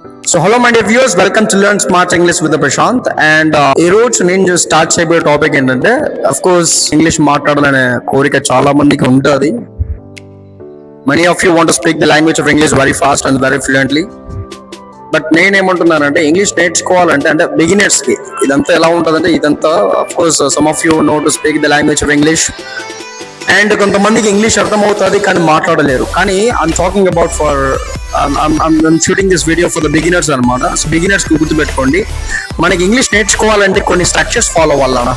So hello my dear viewers, welcome to Learn Smart English with Prashant. And ఈ రోజు నేను start చేయబోయే topic ఏంటంటే, అఫ్ కోర్స్ ఇంగ్లీష్ మాట్లాడాలనే కోరిక చాలా మందికి ఉంటుంది. Many of you want to speak the language of English very fast and very fluently. But నేనేమంటున్నానంటే, ఇంగ్లీష్ నేర్చుకోవాలంటే అంటే బిగినర్స్ కి ఇదంతా ఎలా ఉంటుందంటే, ఇదంతా of course some of you know to speak the language of English and కొంతమందికి English అర్థమవుతుంది కానీ మాట్లాడలేరు. కానీ I'm talking about for shooting this video for the beginners అనమాట. సో బిగినర్స్ కి గుర్తుపెట్టుకోండి, మనకి ఇంగ్లీష్ నేర్చుకోవాలంటే కొన్ని స్ట్రక్చర్స్ ఫాలో అవ్వాలన్నా.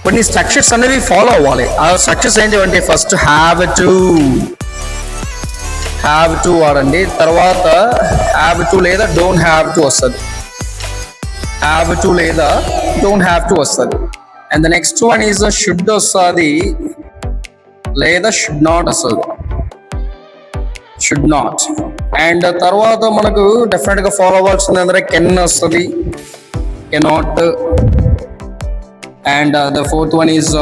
కొన్ని స్ట్రక్చర్స్ అనేవి ఫాలో అవ్వాలి. ఆ స్ట్రక్చర్స్ ఏంటి అంటే, ఫస్ట్ హ్యావ్ టు వాడండి, తర్వాత హ్యావ్ టు లేదా డోంట్ హ్యావ్ టు వస్తుంది. హ్యావ్ టు లేదా డోంట్ హ్యావ్ టు వస్తుంది. And the next one is should వస్తుంది లేదా షుడ్ నాట్ వస్తుంది. Should not. అండ్ తర్వాత మనకు డెఫినెట్ గా ఫాలో అవ్వాల్సింది అంటే కెన్ వస్తుంది, cannot. And the fourth one is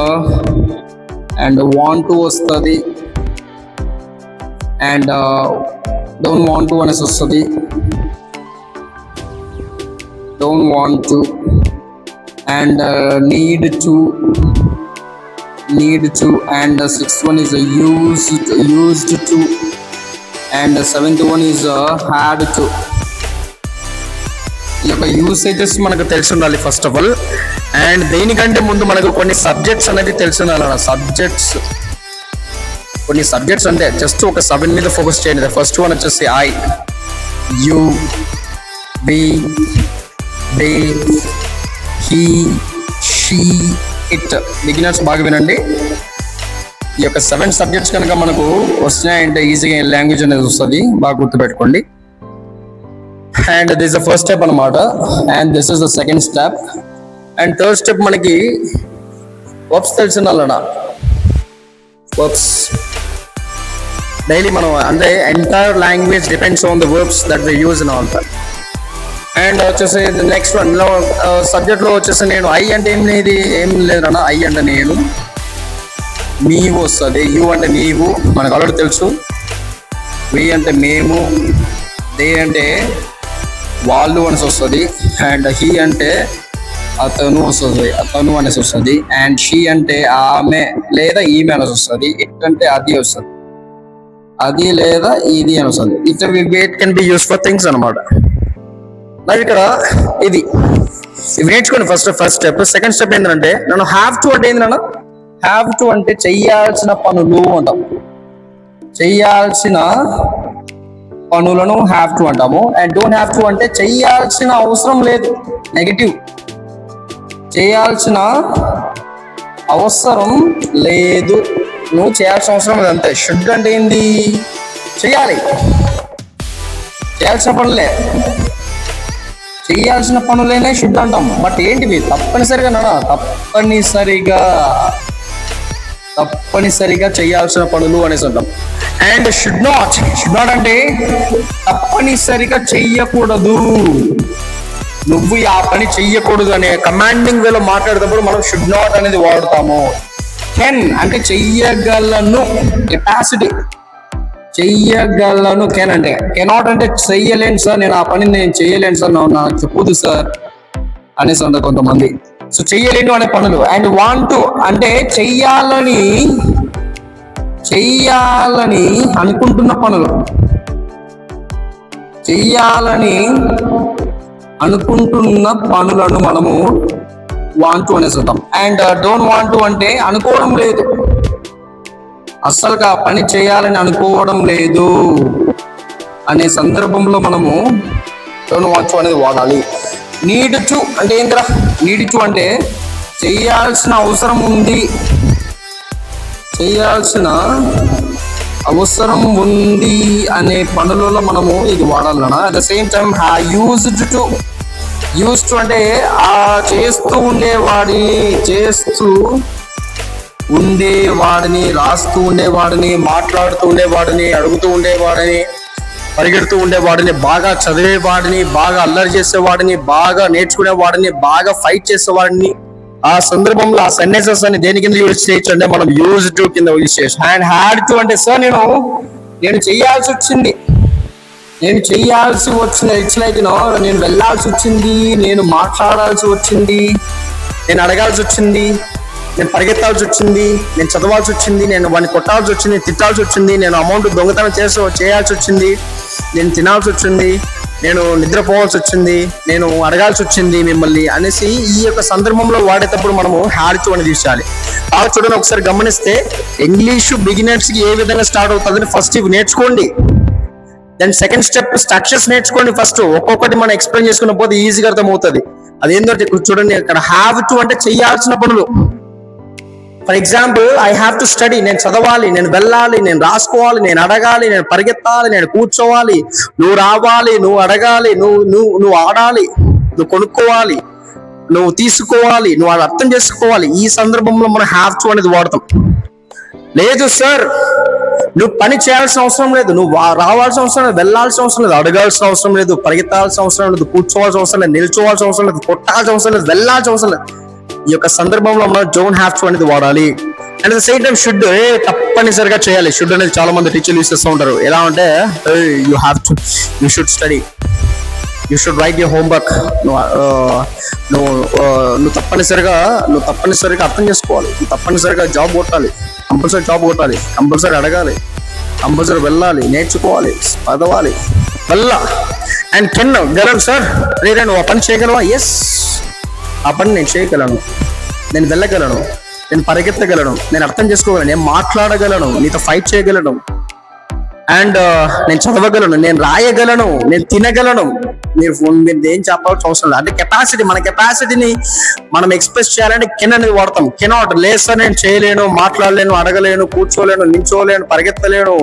and want to వస్తుంది అండ్ డోంట్ వాంట్ టు అనేసి వస్తుంది, don't want to. And need to, and the sixth one is used to, and the seventh one is had to. ఈ యొక్క usages మనకు తెలిసి ఉండాలి first of all. And దేనికంటే ముందు మనకు కొన్ని సబ్జెక్ట్స్ అనేది తెలిసి ఉండాలి. కొన్ని సబ్జెక్ట్స్ అంటే జస్ట్ ఒక 7 మీద ఫోకస్ చేయండి. ఫస్ట్ వన్ వచ్చేసి I, you, we, they, he, she, it. Beginners బాగా వినండి. ఈ యొక్క 7 సబ్జెక్ట్స్ కనుక మనకు వస్తున్నాయంటే ఈజీగా లాంగ్వేజ్ అనేది వస్తుంది. బాగా గుర్తుపెట్టుకోండి. And this the first step అనమాట. And this is the second step. And third step మనకి వర్బ్స్ తెలిసిన వర్బ్స్ డైలీ మనం అంటే entire language depends on the verbs that we use in all that. And వచ్చేసి నెక్స్ట్ వన్ సబ్జెక్ట్ లో వచ్చేసి నేను I అంటే ఏం లేదన్నా. ఐ అంటే నేను, నీవు వస్తుంది, యు అంటే నీవు మనకు ఆల్రెడీ తెలుసు, వి అంటే మేము, దే అంటే వాళ్ళు అనేసి వస్తుంది, అండ్ హీ అంటే అతను వస్తుంది, అతను అనేసి వస్తుంది, అండ్ షీ అంటే ఆమె లేదా ఈమె అనేసి వస్తుంది, ఇట్ అంటే అది వస్తుంది, అది లేదా ఇది అని వస్తుంది. It can be use for things అనమాట. ఇక్కడ ఇవి నేర్చుకోండి. First step. సెకండ్ స్టెప్ ఏంటంటే, నన్ను హ్యావ్ టు అంటే ఏంటి నాన్న? హ్యావ్ టు అంటే చెయ్యాల్సిన పనులు అంటాం. చెయ్యాల్సిన పనులను హ్యావ్ టు అంటాము. అండ్ డోంట్ హ్యావ్ టు అంటే చెయ్యాల్సిన అవసరం లేదు, నెగటివ్. చేయాల్సిన అవసరం లేదు, నువ్వు చేయాల్సిన అవసరం లేదు అంతే. షుడ్ అంటే ఏంది? చెయ్యాలి, చేయాల్సిన పనులే. చేయాల్సిన పనులైనా షుడ్ అంటాం. బట్ ఏంటివి? తప్పనిసరిగా చేయాల్సిన పనులు అనేసి అంటాం. అండ్ షుడ్ నాట్ అంటే తప్పనిసరిగా చెయ్యకూడదు, నువ్వు ఆ పని చెయ్యకూడదు అనే కమాండింగ్ వేలో మాట్లాడేటప్పుడు మనం షుడ్ నాట్ అనేది వాడతాము. కెన్ అంటే చెయ్యగలను, కెపాసిటీ, చెయ్యగలను. కెన్ అంటే. కెనాట్ అంటే చెయ్యలేను సార్, నేను ఆ పని నేను చెయ్యలేను సార్, నాకు చెప్పుదు సార్ అనేసి అంటారు కొంతమంది. సో చెయ్యలేను అనే పనులు. అండ్ వాంట్ అంటే చెయ్యాలని అనుకుంటున్న పనులు, చెయ్యాలని అనుకుంటున్న పనులను మనము వాంట్ అనేసి అంటాం. అండ్ డోంట్ వాంట్ అంటే అనుకోవడం లేదు, అస్సలుగా పని చేయాలని అనుకోవడం లేదు అనే సందర్భంలో మనము డోంట్ వాంట్ అనేది వాడాలి. నీడ్ టు అంటే ఏంద్రా? నీడ్ టు అంటే చేయాల్సిన అవసరం ఉంది, అనే పనులలో మనము ఇది వాడాలన్నా. At the same time used to అంటే చేస్తూ ఉండేవాడిని, రాస్తూ ఉండేవాడిని, మాట్లాడుతూ ఉండేవాడిని, అడుగుతూ ఉండేవాడిని, పరిగెడుతూ ఉండేవాడిని, బాగా చదివేవాడిని, బాగా అల్లరి చేసేవాడిని, బాగా నేర్చుకునేవాడిని, బాగా ఫైట్ చేసేవాడిని, ఆ సందర్భంలో ఆ సెంటెన్సెస్ అని దేని కింద యూజ్ చేయొచ్చు అంటే మనం యూజ్ టు కింద యూజ్ చేయొచ్చు. అండ్ హ్యాడ్ టు అంటే సార్ నేను నేను చెయ్యాల్సి వచ్చింది. ఇట్స్ లైక్ నేను వెళ్ళాల్సి వచ్చింది, నేను మాట్లాడాల్సి వచ్చింది, నేను అడగాల్సి వచ్చింది, నేను పరిగెత్తాల్సి వచ్చింది, నేను చదవాల్సి వచ్చింది, నేను వాడిని కొట్టాల్సి వచ్చింది, తిట్టాల్సి వచ్చింది, నేను అమౌంట్ దొంగతనం చేయాల్సి వచ్చింది, నేను తినాల్సి వచ్చింది, నేను నిద్రపోవాల్సి వచ్చింది, నేను అడగాల్సి వచ్చింది మిమ్మల్ని అనేసి ఈ యొక్క సందర్భంలో వాడేటప్పుడు మనము హ్యాడ్ టు అనేది తీసేయాలి. చూడండి, ఒకసారి గమనిస్తే ఇంగ్లీషు బిగినర్స్ కి ఏ విధంగా స్టార్ట్ అవుతుందని ఫస్ట్ ఇవి నేర్చుకోండి. దెన్ సెకండ్ స్టెప్ స్ట్రక్చర్స్ నేర్చుకోండి. ఫస్ట్ ఒక్కొక్కటి మనం ఎక్స్ప్లెయిన్ చేసుకున్న పోతే ఈజీగా అర్థమవుతుంది. అదేంటంటే చూడండి, ఇక్కడ హ్యావ్ టు అంటే చేయాల్సిన పనులు. For example, I have to study, నేను చదవాలి, నేను వెళ్ళాలి, నేను రాసుకోవాలి, నేను అడగాలి, నేను పరిగెత్తాలి, నేను కూర్చోవాలి, నువ్వు రావాలి, నువ్వు అడగాలి, నువ్వు ఆడాలి, నువ్వు కొనుక్కోవాలి, నువ్వు తీసుకోవాలి, నువ్వు అది అర్థం చేసుకోవాలి. ఈ సందర్భంలో మనం హ్యావ్ టు అనేది వాడతాం. లేదు సార్, నువ్వు పని చేయాల్సిన అవసరం లేదు, నువ్వు రావాల్సిన అవసరం లేదు, వెళ్ళాల్సిన అవసరం లేదు, అడగాల్సిన అవసరం లేదు, పరిగెత్తాల్సిన అవసరం లేదు, కూర్చోవాల్సిన అవసరం లేదు, నిల్చోవాల్సిన అవసరం లేదు, కొట్టాల్సిన అవసరం లేదు, వెళ్ళాల్సిన అవసరం లేదు. ఈ యొక్క సందర్భంలో మనం డోంట్ హ్యావ్ టు అనేది వాడాలి. And the same time should తప్పనిసరిగా చేయాలి. షుడ్ అనేది చాలా మంది టీచర్లు యూస్ చేస్తూ ఉంటారు. ఎలా అంటే you have to, you should study, you should write your homework. నువ్వు తప్పనిసరిగా అర్థం చేసుకోవాలి, నువ్వు తప్పనిసరిగా జాబ్ కొట్టాలి, కంపల్సరీ జాబ్ కొట్టాలి, కంపల్సరీ అడగాలి, కంపల్సరీ వెళ్ళాలి, నేర్చుకోవాలి, చదవాలి, అండ్ గెలవు సార్, రేరే నువ్వు ఆ పని చేయగలవా? ఎస్, ఆ పని నేను చేయగలను, నేను వెళ్ళగలను, నేను పరిగెత్తగలను, నేను అర్థం చేసుకోగలను, నేను మాట్లాడగలను, నీతో ఫైట్ చేయగలను, అండ్ నేను చదవగలను, నేను రాయగలను, నేను తినగలను. మీరు ఏం చెప్పాల్సిన అవసరం లేదు. అంటే కెపాసిటీ, మన కెపాసిటీని మనం ఎక్స్ప్రెస్ చేయాలంటే కెన్ అనేది వాడతాం. కెనాట్, లేదు సార్ నేను చేయలేను, మాట్లాడలేను, అడగలేను, కూర్చోలేను, నించోలేను, పరిగెత్తలేను,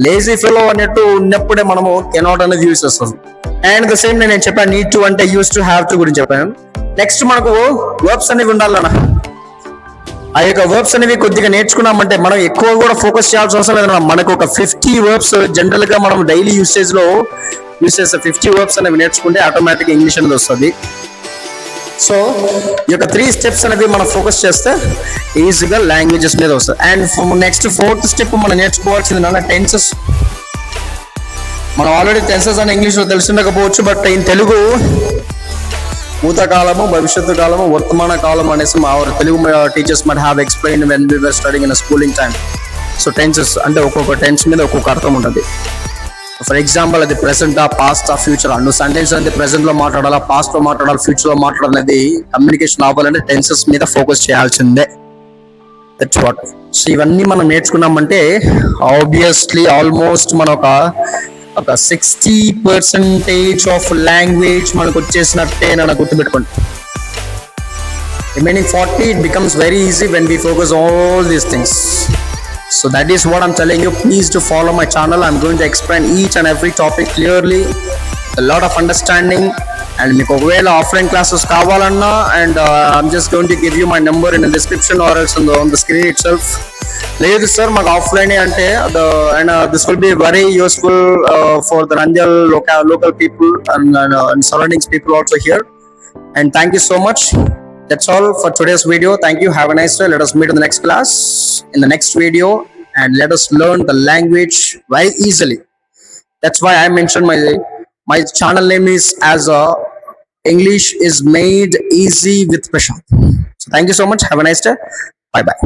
లేజీ ఫెలో అన్నట్టు ఉన్నప్పుడే మనము కెనాట్ అనేది యూజ్ చేస్తాం. అండ్ ద సేమ్ నేను చెప్పాను, నీడ్ టు అంటే యూస్ టు హ్యావ్ టు గురించి చెప్పాను. నెక్స్ట్ మనకు వర్బ్స్ అనేవి ఉండాలన్న. ఆ యొక్క వర్బ్స్ అనేవి కొద్దిగా నేర్చుకున్నామంటే మనం ఎక్కువ కూడా ఫోకస్ చేయాల్సిన అవసరం లేదన్న. మనకు ఒక 50 వర్బ్స్ జనరల్ గా మనం డైలీ యూసేజ్ చేసే 50 వర్బ్స్ అనేవి నేర్చుకుంటే ఆటోమేటిక్ ఇంగ్లీష్ అనేది వస్తుంది. సో ఈ యొక్క 3 స్టెప్స్ అనేవి మనం ఫోకస్ చేస్తే ఈజీగా లాంగ్వేజెస్ మీద వస్తుంది. అండ్ నెక్స్ట్ 4th స్టెప్ మనం నేర్చుకోవాల్సింది నాన్న టెన్సెస్. మనం ఆల్రెడీ టెన్సెస్ అని ఇంగ్లీష్ లో తెలుసుండకపోవచ్చు, బట్ ఇన్ తెలుగు భూతకాలము, భవిష్యత్తు కాలము, వర్తమాన కాలం అనేసి మా Telugu teachers might have explained when we were studying in a schooling time. So tenses అంటే ఒక్కొక్క టెన్స్ మీద ఒక్కొక్క అర్థం ఉంటుంది. ఫర్ ఎగ్జాంపుల్, అది ప్రెసెంట్, పాస్ట్, ఫ్యూచర్. నువ్వు సెంటెన్స్ అనేది ప్రెసెంట్ లో మాట్లాడాలా, పాస్ట్ లో మాట్లాడాలి, ఫ్యూచర్ లో మాట్లాడాలనేది కమ్యూనికేషన్ అవ్వాలంటే టెన్సెస్ మీద ఫోకస్ చేయాల్సిందే. That's what. సో ఇవన్నీ మనం నేర్చుకున్నామంటే ఆబ్వియస్లీ ఆల్మోస్ట్ మన ఒక 60% ఆఫ్ లాంగ్వేజ్ మనకు వచ్చేసినట్టే నన్ను గుర్తుపెట్టుకోండి. Remaining 40 it becomes very easy when we focus all these things. So that is what I'm telling you. Please do follow my channel. I'm going to explain each and every topic clearly, a lot of understanding. And మీకు ఒకవేళ offline classes కావాలన్నా, and I'm just going to give you my number in the description or else on the screen itself. లేదు sir మాకు offline అంటే and this will be very useful for the Nandyal local people and surroundings people also here. And thank you so much. That's all for today's video. Thank you. Have a nice day. Let us meet in the next class, in the next video, and let us learn the language very easily. That's why I mentioned my channel name is as English is made easy with Prashant. So thank you so much. Have a nice day. Bye bye.